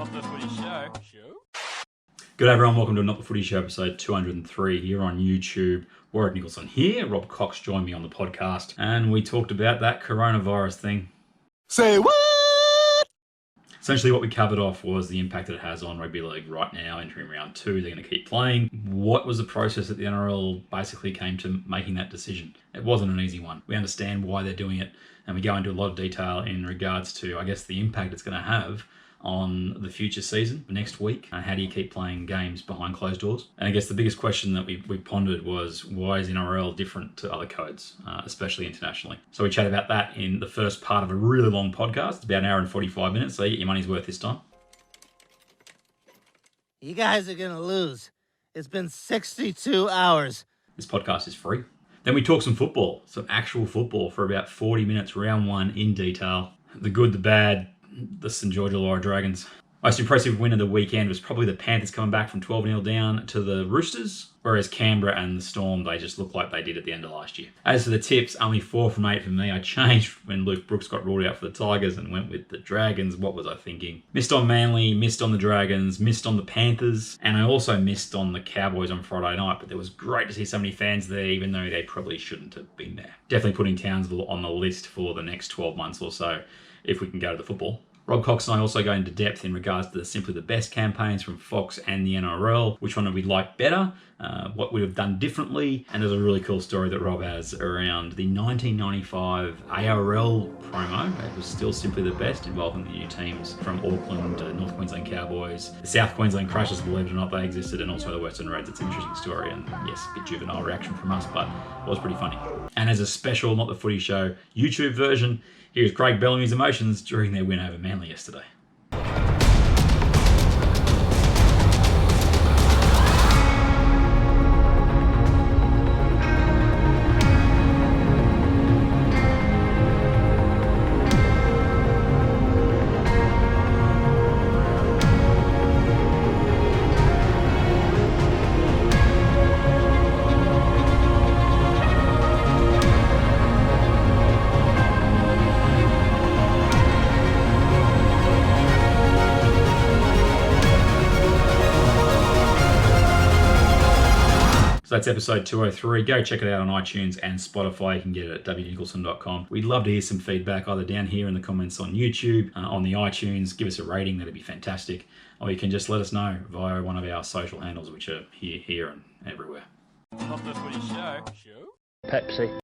Not The Footy Show. Good day everyone, welcome to Not The Footy Show episode 203 here on YouTube. Warrick Nicolson here, Robb Cox joined me on the podcast and we talked about that coronavirus thing. Say what? Essentially what we covered off was the impact that it has on rugby league right now, entering round 2, they're going to keep playing. What was the process that the NRL basically came to making that decision? It wasn't an easy one. We understand why they're doing it and we go into a lot of detail in regards to, I guess, the impact it's going to have on the future season next week. How do you keep playing games behind closed doors? And I guess the biggest question that we pondered was, why is NRL different to other codes, especially internationally? So we chat about that in the first part of a really long podcast. It's about an hour and 45 minutes, so you get your money's worth this time. You guys are going to lose. It's been 62 hours. This podcast is free. Then we talk some football, some actual football for about 40 minutes, round 1 in detail. The good, the bad, the St George Illawarra Dragons. Most impressive win of the weekend was probably the Panthers coming back from 12-0 down to the Roosters, whereas Canberra and the Storm, they just look like they did at the end of last year. As for the tips, only 4 from 8 for me. I changed when Luke Brooks got ruled out for the Tigers and went with the Dragons. What was I thinking? Missed on Manly, missed on the Dragons, missed on the Panthers, and I also missed on the Cowboys on Friday night, but it was great to see so many fans there, even though they probably shouldn't have been there. Definitely putting Townsville on the list for the next 12 months or so, if we can go to the football. Robb Cox and I also go into depth in regards to the Simply the Best campaigns from Fox and the NRL, which one we like better, what we have done differently, and there's a really cool story that Rob has around the 1995 ARL promo. It was still Simply the Best, involving the new teams from Auckland, North Queensland Cowboys, the South Queensland Crushers, believe it or not, they existed, and also the Western Reds. It's an interesting story, and yes, a bit juvenile reaction from us, but it was pretty funny. And as a special Not The Footy Show YouTube version, here's Craig Bellamy's emotions during their win over Manly yesterday. So that's episode 203. Go check it out on iTunes and Spotify. You can get it at wnicholson.com. We'd love to hear some feedback either down here in the comments on YouTube, on the iTunes. Give us a rating, that'd be fantastic. Or you can just let us know via one of our social handles, which are here and everywhere. Not The Footy Show. Pepsi.